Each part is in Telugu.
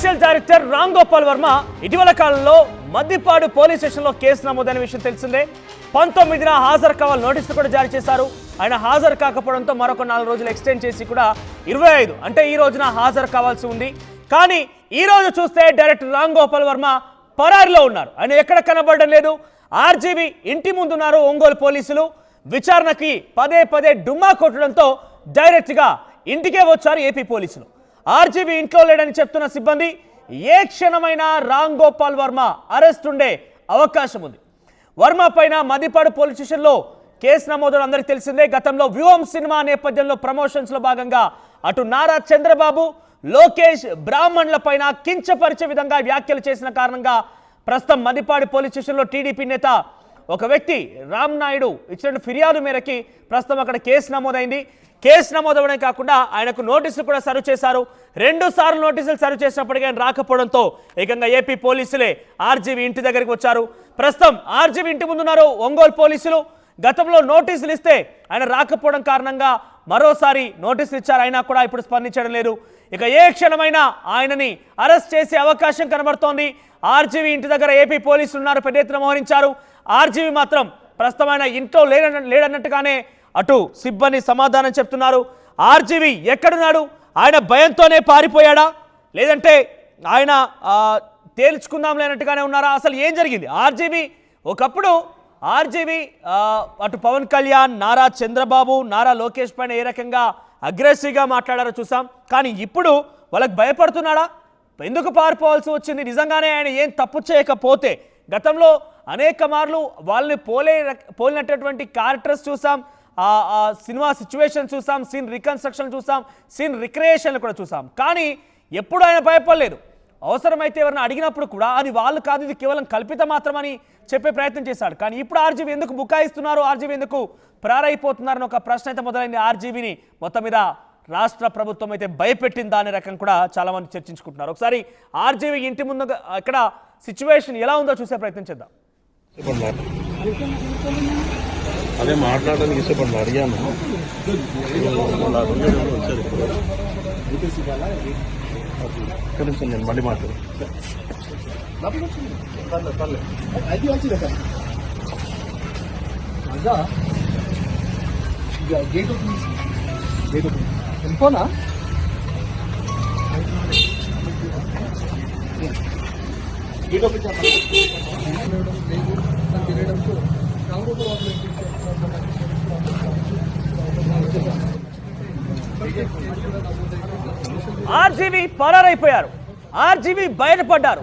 కమర్షియల్ డైరెక్టర్ రామ్ గోపాల్ వర్మ ఇటీవల కాలంలో మద్దిపాడు పోలీస్ స్టేషన్లో కేసు నమోదైన విషయం తెలిసిందే. 19న హాజరు కావాలి నోటీసులు కూడా జారీ చేశారు. ఆయన హాజరు కాకపోవడంతో మరొక 4 రోజులు ఎక్స్టెండ్ చేసి కూడా 25 అంటే ఈ రోజున హాజరు కావాల్సి ఉంది. కానీ ఈ రోజు చూస్తే డైరెక్టర్ రామ్ గోపాల్ వర్మ పరారిలో ఉన్నారు. ఆయన ఎక్కడ కనబడడం లేదు. ఆర్జీవీ ఇంటి ముందున్నారు ఒంగోలు పోలీసులు. విచారణకి పదే డుమ్మా కొట్టడంతో డైరెక్ట్గా ఇంటికే వచ్చారు ఏపీ పోలీసులు. ఆర్జీవీ ఇంట్లో లేడని చెప్తున్న సిబ్బంది ఏ క్షణమైనా రామ్ గోపాల్ వర్మ అరెస్ట్ ఉండే అవకాశం ఉంది. వర్మ పైన మద్దిపాడు పోలీస్ స్టేషన్లో కేసు నమోదు అందరికీ తెలిసిందే. గతంలో వ్యూహం సినిమా నేపథ్యంలో ప్రమోషన్స్ లో భాగంగా అటు నారా చంద్రబాబు, లోకేష్, బ్రాహ్మణుల పైన కించపరిచే విధంగా వ్యాఖ్యలు చేసిన కారణంగా ప్రస్తుతం మద్దిపాడు పోలీస్ స్టేషన్లో టీడీపీ నేత ఒక వ్యక్తి రామ్ నాయుడు ఇచ్చిన ఫిర్యాదు మేరకి ప్రస్తుతం అక్కడ కేసు నమోదైంది. కేసు నమోదవడమే కాకుండా ఆయనకు నోటీసులు కూడా సర్వ్ చేశారు. 2 సార్లు నోటీసులు సర్వ్ చేసినప్పటికీ ఆయన రాకపోవడంతో ఏకంగా ఏపీ పోలీసులే ఆర్జీవీ ఇంటి దగ్గరికి వచ్చారు. ప్రస్తుతం ఆర్జీవీ ఇంటి ముందున్నారు ఒంగోలు పోలీసులు. గతంలో నోటీసులు ఇస్తే ఆయన రాకపోవడం కారణంగా మరోసారి నోటీసులు ఇచ్చారు. అయినా కూడా ఇప్పుడు స్పందించడం లేదు. ఇక ఏ క్షణమైనా ఆయనని అరెస్ట్ చేసే అవకాశం కనబడుతోంది. ఆర్జీవీ ఇంటి దగ్గర ఏపీ పోలీసులు ఉన్నారు, పెద్ద ఎత్తున మోహరించారు. ఆర్జీవీ మాత్రం ప్రస్తుతం ఆయన ఇంట్లో లేడన్నట్టుగానే అటు సిబ్బంది సమాధానం చెప్తున్నారు. ఆర్జీవీ ఎక్కడున్నాడు? ఆయన భయంతోనే పారిపోయాడా, లేదంటే ఆయన తేల్చుకుందాం లేనట్టుగానే ఉన్నారా? అసలు ఏం జరిగింది? ఒకప్పుడు ఆర్జీవీ అటు పవన్ కళ్యాణ్, నారా చంద్రబాబు, నారా లోకేష్ పైన ఏ రకంగా అగ్రెసివ్గా మాట్లాడారో చూసాం. కానీ ఇప్పుడు వాళ్ళకి భయపడుతున్నాడా? ఎందుకు పారిపోవాల్సి వచ్చింది? నిజంగానే ఆయన ఏం తప్పు చేయకపోతే గతంలో అనేక మార్లు వాళ్ళని పోలినటువంటి క్యారెక్టర్స్ చూసాం, సినిమా సిచ్యువేషన్ చూసాం, సీన్ రికన్స్ట్రక్షన్ చూసాం, సీన్ రిక్రియేషన్లు కూడా చూసాం. కానీ ఎప్పుడు ఆయన భయపడలేదు. అవసరమైతే ఎవరైనా అడిగినప్పుడు కూడా అది వాళ్ళు కాదు, ఇది కేవలం కల్పిత మాత్రమని చెప్పే ప్రయత్నం చేశాడు. కానీ ఇప్పుడు ఆర్జీవీ ఎందుకు బుకాయిస్తున్నారు, ఆర్జీవీ ఎందుకు ప్రారైపోతున్నారని ఒక ప్రశ్న అయితే మొదలైంది. ఆర్జీవీని మొత్తం మీద రాష్ట్ర ప్రభుత్వం అయితే భయపెట్టిందా అనే రకం కూడా చాలా మంది చర్చించుకుంటున్నారు. ఒకసారి ఆర్జీవీ ఇంటి ముందు ఇక్కడ సిచ్యువేషన్ ఎలా ఉందో చూసే ప్రయత్నం చేద్దాం. అదే మాట్లాడడానికి ఇష్టపడిన అడిగాను. నేను మళ్ళీ మాట్లాడు. వెళ్ళిపోనా ఆర్జీవీ పరారైపోయారు. ఆర్జీవీ బయటపడ్డారు.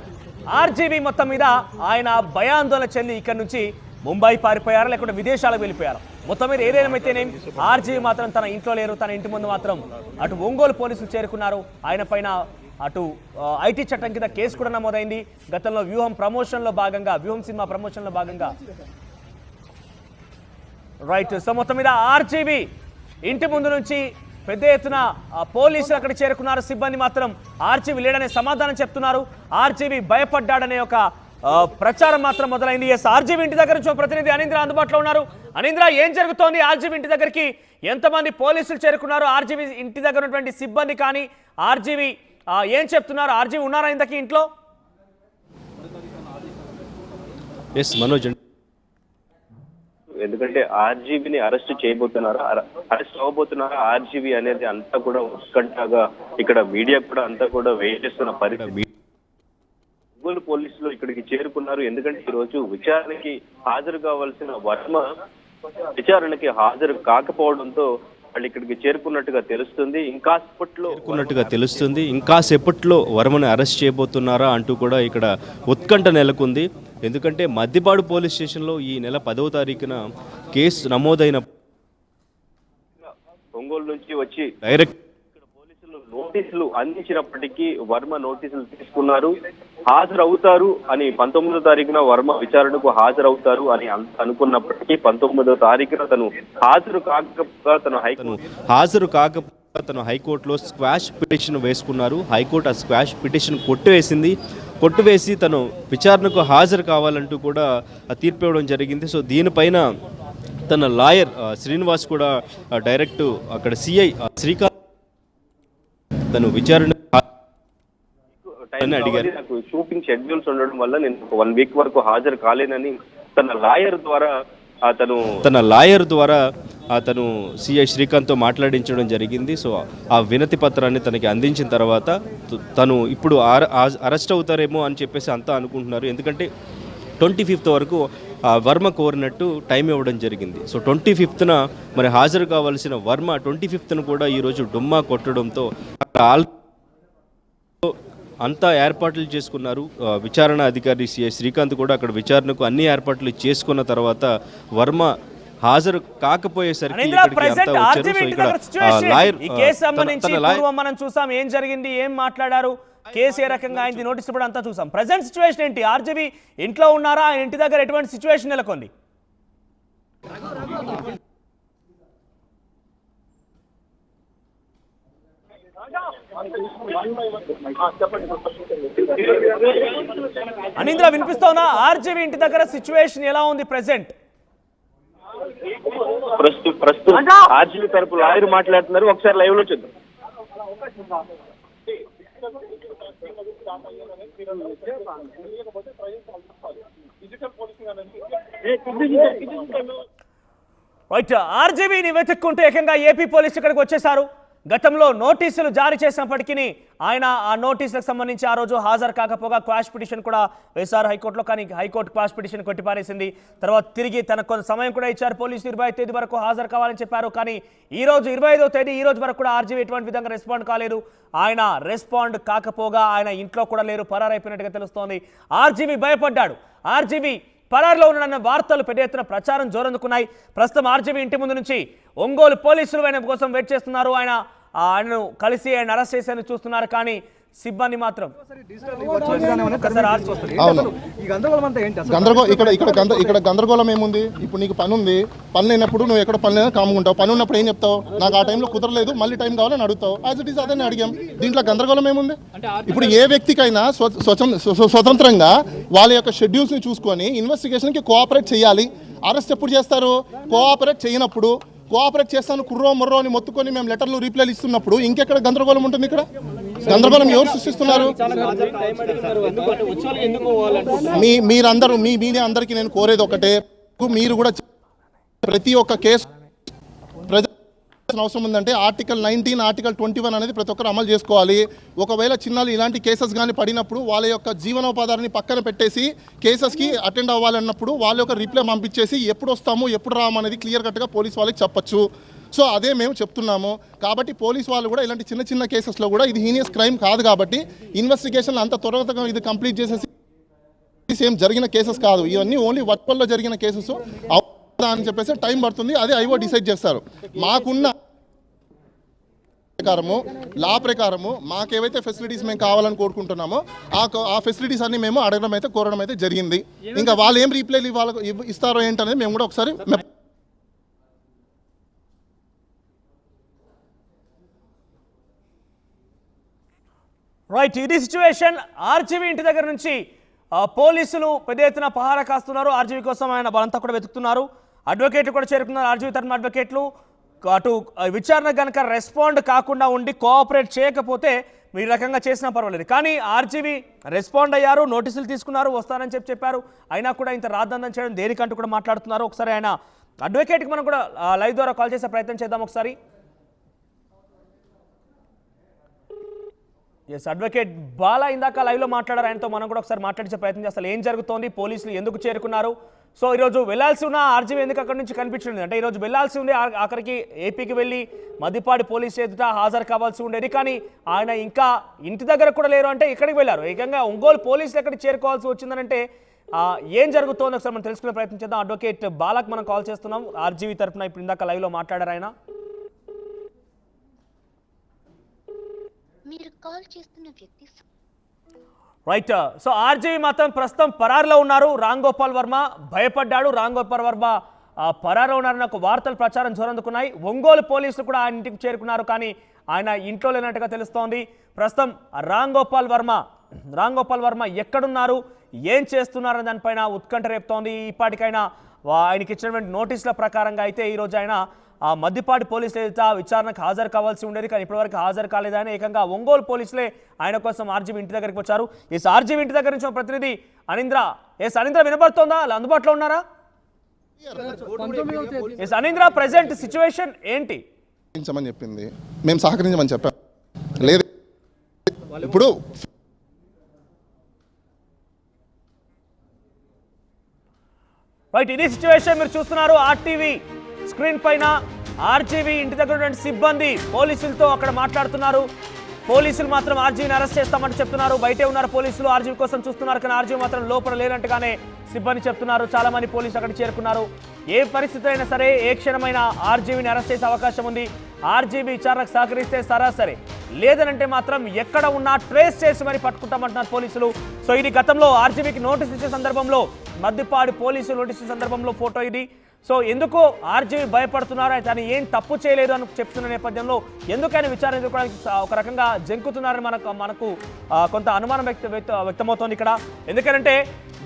ఆర్జీవీ మొత్తం మీద ఆయన భయాందోళన చెంది ఇక్కడి నుంచి ముంబై పారిపోయారు, లేకుంటే విదేశాలకు వెళ్ళిపోయారు. మొత్తం మీద ఏదేమైతేనేం ఆర్జీవీ మాత్రం తన ఇంట్లో లేరు. తన ఇంటి ముందు మాత్రం అటు ఒంగోలు పోలీసులు చేరుకున్నారు. ఆయన పైన అటు ఐటీ చట్టం కింద కేసు కూడా నమోదైంది. గతంలో వ్యూహం సినిమా ప్రమోషన్లో భాగంగా రైట్. సో మొత్తం మీద ఆర్జీవీ ఇంటి ముందు నుంచి పెద్ద ఎత్తున పోలీసులు అక్కడ చేరుకున్నారు. సిబ్బంది మాత్రం ఆర్జీవీ లేడనే సమాధానం చెప్తున్నారు. ఆర్జీవీ భయపడ్డాడనే ఒక ప్రచారం మాత్రం మొదలైంది. ఎస్, ఆర్జీవీ ఇంటి దగ్గర నుంచి ప్రతినిధి అనీంద్ర అందుబాటులో ఉన్నారు. అనీంద్ర, ఏం జరుగుతోంది? ఆర్జీవీ ఇంటి దగ్గరికి ఎంతమంది పోలీసులు చేరుకున్నారు? ఆర్జీవీ ఇంటి దగ్గర ఉన్నటువంటి సిబ్బంది కానీ ఆర్జీవీ ఏం చెప్తున్నారు? ఆర్జీవీ ఉన్నారా ఇంతకీ ఇంట్లో? ఎస్ మనోజ్, ఎందుకంటే ఆర్జీవీని అరెస్ట్ అవ్వబోతున్నారా ఆర్జీవీ అనేది అంతా కూడా ఉత్కంఠగా ఇక్కడ మీడియా కూడా అంతా కూడా వెయిట్ చేస్తున్న పరిస్థితి. ఒంగోలు పోలీసులు ఇక్కడికి చేరుకున్నారు. ఎందుకంటే ఈ రోజు విచారణకి హాజరు కావాల్సిన వర్మ విచారణకి హాజరు కాకపోవడంతో వాళ్ళు ఇక్కడికి చేరుకున్నట్టుగా తెలుస్తుంది. ఇంకాసేపట్లో వర్మని అరెస్ట్ చేయబోతున్నారా అంటూ కూడా ఇక్కడ ఉత్కంఠ నెలకొంది. ఎందుకంటే మద్దిపాడు పోలీస్ స్టేషన్లో ఈ నెల 10వ తారీఖున కేసు నమోదైన ఒంగోలు నుంచి వచ్చి డైరెక్ట్ పోలీసులు నోటీసులు అందించినప్పటికీ వర్మ నోటీసులు తీసుకున్నారు. హాజరవుతారు అని 19వ తారీఖున వర్మ విచారణకు హాజరవుతారు అని అనుకున్నప్పటికీ 19వ తారీఖున తను హాజరు కాకపోగా తను హైకోర్టులో స్క్వాష్ పిటిషన్ వేసుకున్నారు. హైకోర్టు ఆ స్క్వాష్ పిటిషన్ కొట్టువేసి తను విచారణకు హాజరు కావాలంటూ కూడా తీర్పు ఇవ్వడం జరిగింది. సో దీనిపైన తన లాయర్ శ్రీనివాస్ కూడా డైరెక్ట్ అక్కడ సిఐ శ్రీకాంత్ తను విచారణ టైం అడిగారు. నాకు షూటింగ్ షెడ్యూల్స్ ఉండడం వల్ల నేను 1 వీక్ వరకు హాజరు కాలేనని తన లాయర్ ద్వారా అతను సిఐ శ్రీకాంత్తో మాట్లాడించడం జరిగింది. సో ఆ వినతి పత్రాన్ని తనకి అందించిన తర్వాత తను ఇప్పుడు అరెస్ట్ అవుతారేమో అని చెప్పేసి అంతా అనుకుంటున్నారు. ఎందుకంటే 25th వరకు వర్మ కోరినట్టు టైం ఇవ్వడం జరిగింది. సో 25th మరి హాజరు కావాల్సిన వర్మ 25th కూడా ఈరోజు డుమ్మా కొట్టడంతో అంతా ఏర్పాట్లు చేసుకున్నారు. విచారణ అధికారి సిఐ శ్రీకాంత్ కూడా అక్కడ విచారణకు అన్ని ఏర్పాట్లు చేసుకున్న తర్వాత వర్మ హాజరు కాకపోయేసరికి మనం చూసాం ఏం జరిగింది, ఏం మాట్లాడారు, కేసు ఏ రకంగా అయింది, నోటీస్ కూడా అంతా చూసాం. ప్రెజెంట్ సిచ్యువేషన్ ఏంటి? ఆర్జీవి ఇంట్లో ఉన్నారా? ఇంటి దగ్గర ఎటువంటి సిచ్యువేషన్ నెలకొంది? అనింద్ర వినిపిస్తోనా? ఆర్జీవి ఇంటి దగ్గర సిచ్యువేషన్ ఎలా ఉంది ప్రెసెంట్? ప్రస్తుతం ఆర్జీవి తరపు లాయర్ మాట్లాడుతున్నారు. ఒకసారి లైవ్ లో చూద్దాం. రైట్, ఆర్జీవీని వెతుక్కుంటూ ఏకంగా ఏపీ పోలీసులు ఇక్కడికి వచ్చేశారు. గతంలో నోటీసులు జారీ చేసినప్పటికీ ఆయన ఆ నోటీసులకు సంబంధించి ఆ రోజు హాజరు కాకపోగా క్వాష్ పిటిషన్ కూడా వేశారు హైకోర్టులో. కానీ హైకోర్టు క్వాష్ పిటిషన్ కొట్టిపారేసింది. తర్వాత తిరిగి తనకు కొంత సమయం కూడా ఇచ్చారు. పోలీసులు 25వ తేదీ వరకు హాజరు కావాలని చెప్పారు. కానీ ఈ రోజు 25వ తేదీ ఈ రోజు వరకు కూడా ఆర్జీవీ ఎటువంటి విధంగా రెస్పాండ్ కాలేదు. ఆయన రెస్పాండ్ కాకపోగా ఆయన ఇంట్లో కూడా లేరు, పరారైపోయినట్టుగా తెలుస్తోంది. ఆర్జీవీ భయపడ్డాడు. ఆర్జీవీ పరారులో ఉన్న వార్తలు పెద్ద ఎత్తున ప్రచారం జోరందుకున్నాయి. ప్రస్తుతం ఆర్జీవీ ఇంటి ముందు నుంచి ఒంగోలు పోలీసులు ఆయన కోసం వెయిట్ చేస్తున్నారు. ఆయనను కలిసి ఆయన అరెస్ట్ చేసేందుకు చూస్తున్నారు. కానీ సిబ్బంది మాత్రం ఇక్కడ గందరగోళం ఏముంది? ఇప్పుడు నీకు పని ఉంది, పని లేనప్పుడు నువ్వు ఎక్కడ పని లేదా కాముకుంటావు. పని ఉన్నప్పుడు ఏం చెప్తావు? నాకు ఆ టైంలో కుదరలేదు, మళ్ళీ టైం కావాలని అడుగుతావు. యాజ్ ఇట్ ఈస్ అదే అడిగాం. దీంట్లో గందరగోళం ఏముంది? ఇప్పుడు ఏ వ్యక్తికైనా స్వతంత్రంగా వాళ్ళ యొక్క షెడ్యూల్స్ని చూసుకొని ఇన్వెస్టిగేషన్కి కోఆపరేట్ చేయాలి. అరెస్ట్ ఎప్పుడు చేస్తారు? కోఆపరేట్ చేయనప్పుడు. కోఆపరేట్ చేస్తాను కుర్రో మొర్రో అని మొత్తుకొని మేము లెటర్లు రీప్లైలు ఇస్తున్నప్పుడు ఇంకెక్కడ గందరగోళం ఉంటుంది? ఇక్కడ గందరగోళం ఎవరు సృష్టిస్తున్నారు? మీరందరూ మీ మీడియా అందరికీ నేను కోరేది ఒకటే, మీరు కూడా ప్రతి ఒక్క కేసు అవసరం ఉందంటే ఆర్టికల్ 19, ఆర్టికల్ 21 అనేది ప్రతి ఒక్కరు అమలు చేసుకోవాలి. ఒకవేళ చిన్నాలు ఇలాంటి కేసెస్ కానీ పడినప్పుడు వాళ్ళ యొక్క జీవనోపాధాన్ని పక్కన పెట్టేసి కేసెస్కి అటెండ్ అవ్వాలన్నప్పుడు వాళ్ళ యొక్క రిప్లై పంపించేసి ఎప్పుడు వస్తాము ఎప్పుడు రాము అనేది క్లియర్ కట్గా పోలీస్ వాళ్ళకి చెప్పచ్చు. సో అదే మేము చెప్తున్నాము. కాబట్టి పోలీస్ వాళ్ళు కూడా ఇలాంటి చిన్న చిన్న కేసెస్లో కూడా ఇది హీనియస్ క్రైమ్ కాదు కాబట్టి ఇన్వెస్టిగేషన్లు అంత త్వరగా ఇది కంప్లీట్ చేసేసి సేమ్ జరిగిన కేసెస్ కాదు, ఇవన్నీ ఓన్లీ వర్చువల్లో జరిగిన కేసెస్ అని చెప్పేసి టైం పడుతుంది. అదే ఐఓ డిసైడ్ చేస్తారు. మాకున్న ప్రకారము లా ప్రకారము మాకేవైతే ఫెసిలిటీస్ మేము కావాలని కోరుకుంటున్నామో ఆ ఫెసిలిటీస్ అన్ని మేము అడగడం అయితే కోరడం అయితే జరిగింది. ఇంకా వాళ్ళు ఏం రీప్లైలు వాళ్ళకు ఇస్తారో ఏంటనేది మేము కూడా ఒకసారి రైట్, ఇది సిచ్యువేషన్. ఆర్జీవీ ఇంటి దగ్గర నుంచి పోలీసులు పెద్ద ఎత్తున పహారా కాస్తున్నారు. ఆర్జీవీ కోసం ఆయన వాళ్ళంతా కూడా వెతుకుతున్నారు. అడ్వకేట్లు కూడా చేరుకున్నారు. ఆర్జీవీ తరఫున అడ్వకేట్లు అటు విచారణ కనుక రెస్పాండ్ కాకుండా ఉండి కోఆపరేట్ చేయకపోతే మీ రకంగా చేసినా పర్వాలేదు. కానీ ఆర్జీవీ రెస్పాండ్ అయ్యారు, నోటీసులు తీసుకున్నారు, వస్తారని చెప్పారు. అయినా కూడా ఇంత రాద్దందని చేయడం దేనికంటూ కూడా మాట్లాడుతున్నారు. ఒకసారి ఆయన అడ్వకేట్కి మనం కూడా లైవ్ ద్వారా కాల్ చేసే ప్రయత్నం చేద్దాం. ఒకసారి ఎస్, అడ్వకేట్ బాలా ఇందాక లైవ్లో మాట్లాడారు. ఆయనతో మనం కూడా ఒకసారి మాట్లాడించే ప్రయత్నం చేస్తాం. ఏం జరుగుతోంది, పోలీసులు ఎందుకు చేరుకున్నారు, సో ఈరోజు వెళ్లాల్సి ఉన్న ఆర్జీవీ ఎందుకు అక్కడి నుంచి కనిపించింది అంటే ఈరోజు వెళ్లాల్సి ఉండే అక్కడికి ఏపీకి వెళ్ళి మద్దిపాడు పోలీస్ ఎదుట హాజరు కావాల్సి ఉండేది. కానీ ఆయన ఇంకా ఇంటి దగ్గర కూడా లేరు అంటే ఇక్కడికి వెళ్ళారు. ఏకంగా ఒంగోలు పోలీసులు ఎక్కడికి చేరుకోవాల్సి వచ్చిందనంటే ఏం జరుగుతోంది ఒకసారి మనం తెలుసుకునే ప్రయత్నం చేద్దాం. అడ్వకేట్ బాలాకు మనం కాల్ చేస్తున్నాం. ఆర్జీవీ తరఫున ఇప్పుడు ఇందాక లైవ్లో మాట్లాడారు ఆయన. మీరు కాల్ చేస్తున్న వ్యక్తి రైట్, సో ఆర్జీవీ మాత్రం ప్రస్తుతం పరారులో ఉన్నారు. రామ్ గోపాల్ వర్మ భయపడ్డాడు. రామ్ గోపాల్ వర్మ పరారులో ఉన్నారని ఒక వార్తలు ప్రచారం జోరందుకున్నాయి. ఒంగోలు పోలీసులు కూడా ఆయన ఇంటికి చేరుకున్నారు. కానీ ఆయన ఇంట్లో లేనట్టుగా తెలుస్తోంది. ప్రస్తుతం రామ్ గోపాల్ వర్మ ఎక్కడున్నారు, ఏం చేస్తున్నారని దానిపైన ఉత్కంఠ రేపుతోంది. ఇప్పటికైనా ఆయనకి ఇచ్చినటువంటి నోటీసుల ప్రకారంగా అయితే ఈరోజు ఆయన ఆ మద్దిపాటి పోలీసులు అయితే ఆ విచారణకు హాజరు కావాల్సి ఉండేది, కానీ ఇప్పటివరకు హాజరు కాలేదని ఏకంగా ఒంగోలు పోలీసులే ఆయన కోసం ఆర్జీవి ఇంటి దగ్గరికి వచ్చారు. ఈ ఆర్జీవి ఇంటి దగ్గర నుంచి ప్రతినిధి అనింద్ర. అనింద్ర వినబడుతోందా? అందుబాటులో ఉన్నారా? అనింద్ర, ప్రెసెంట్ సిచ్యువేషన్ ఏంటి? చెప్పింది మేము సహకరించమని చెప్పాం. లేదు ఇప్పుడు రైట్, ఇది సిచ్యువేషన్ మీరు చూస్తున్నారు. ఆర్టీవీ స్క్రీన్ పైన ఆర్జీవి ఇంటి దగ్గర ఉన్నటువంటి సిబ్బంది పోలీసులతో అక్కడ మాట్లాడుతున్నారు. పోలీసులు మాత్రం ఆర్జీవిని అరెస్ట్ చేస్తామంటూ చెప్తున్నారు. బయటే ఉన్నారు పోలీసులు, ఆర్జీవి కోసం చూస్తున్నారు, కానీ ఆర్జీవి మాత్రం లోపల లేనట్టుగానే సిబ్బంది చెప్తున్నారు. చాలా మంది పోలీసులు అక్కడ చేరుకున్నారు. ఏ పరిస్థితి అయినా సరే ఏ క్షణమైనా ఆర్జీవిని అరెస్ట్ చేసే అవకాశం ఉంది. ఆర్జీవి విచారణకు సహకరిస్తే సరాసరి, లేదనంటే మాత్రం ఎక్కడ ఉన్నా ట్రేస్ చేసి మరి పట్టుకుంటామంటున్నారు పోలీసులు. సో ఇది గతంలో ఆర్జీవికి నోటీస్ ఇచ్చే సందర్భంలో, మద్దిపాడు పోలీసులు నోటీస్ ఇచ్చే సందర్భంలో ఫోటో ఇది. సో ఎందుకు ఆర్జీవి భయపడుతున్నారు, తను ఏం తప్పు చేయలేదు అని చెప్తున్న నేపథ్యంలో ఎందుకైనా విచారణ ఎదుర్కోవడానికి ఒక రకంగా జంకుతున్నారని మనకు కొంత అనుమానం వ్యక్తమవుతోంది ఇక్కడ. ఎందుకంటే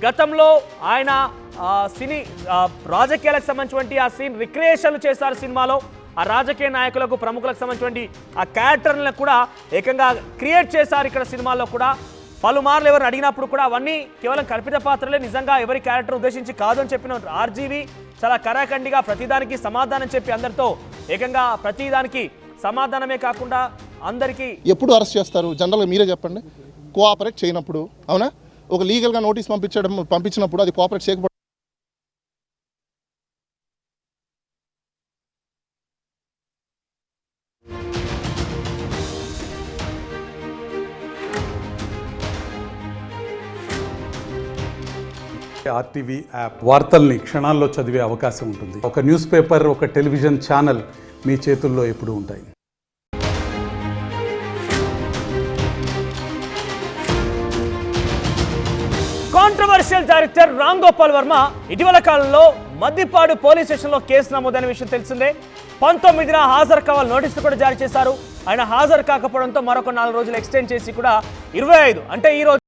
గతంలో ఆయన సినీ రాజకీయాలకు సంబంధించినటువంటి ఆ సీన్ రిక్రియేషన్లు చేశారు సినిమాలో. ఆ రాజకీయ నాయకులకు ప్రముఖులకు సంబంధించినటువంటి ఆ క్యారెక్టర్లను కూడా ఏకంగా క్రియేట్ చేశారు ఇక్కడ సినిమాల్లో కూడా. పలుమార్లు ఎవరిని అడిగినప్పుడు కూడా అవన్నీ కేవలం కల్పిత పాత్రలే, నిజంగా ఎవరి క్యారెక్టర్ ఉద్దేశించి కాదు అని చెప్పిన ఆర్జీవి చాలా కరాఖండిగా ప్రతిదానికి సమాధానం చెప్పి అందరితో ఏకంగా ప్రతిదానికి సమాధానమే కాకుండా అందరికీ ఎప్పుడు అరెస్ట్ చేస్తారు జనరల్గా మీరే చెప్పండి. కోఆపరేట్ చేయనప్పుడు, అవునా? ఒక లీగల్గా నోటీస్ పంపించినప్పుడు అది కోఆపరేట్ చేయకపోతే ఆర్టీవీ యాప్ వార్తల్ని క్షణాల్లో చదివే అవకాశం ఉంటుంది. ఒక న్యూస్ పేపర్, ఒక టెలివిజన్ ఛానల్ మీ చేతుల్లో ఎప్పుడూ ఉంటాయి. కాంట్రవర్షియల్ డైరెక్టర్ రామ్ గోపాల్ వర్మ ఇటీవల కాలంలో మద్దిపాడు పోలీస్ స్టేషన్లో కేసు నమోదైన విషయం తెలిసిందే. 19న హాజరు కావాలి నోటీసులు కూడా జారీ చేశారు. ఆయన హాజరు కాకపోవడంతో మరొక 4 రోజులు ఎక్స్టెండ్ చేసి కూడా 25 అంటే ఈ రోజు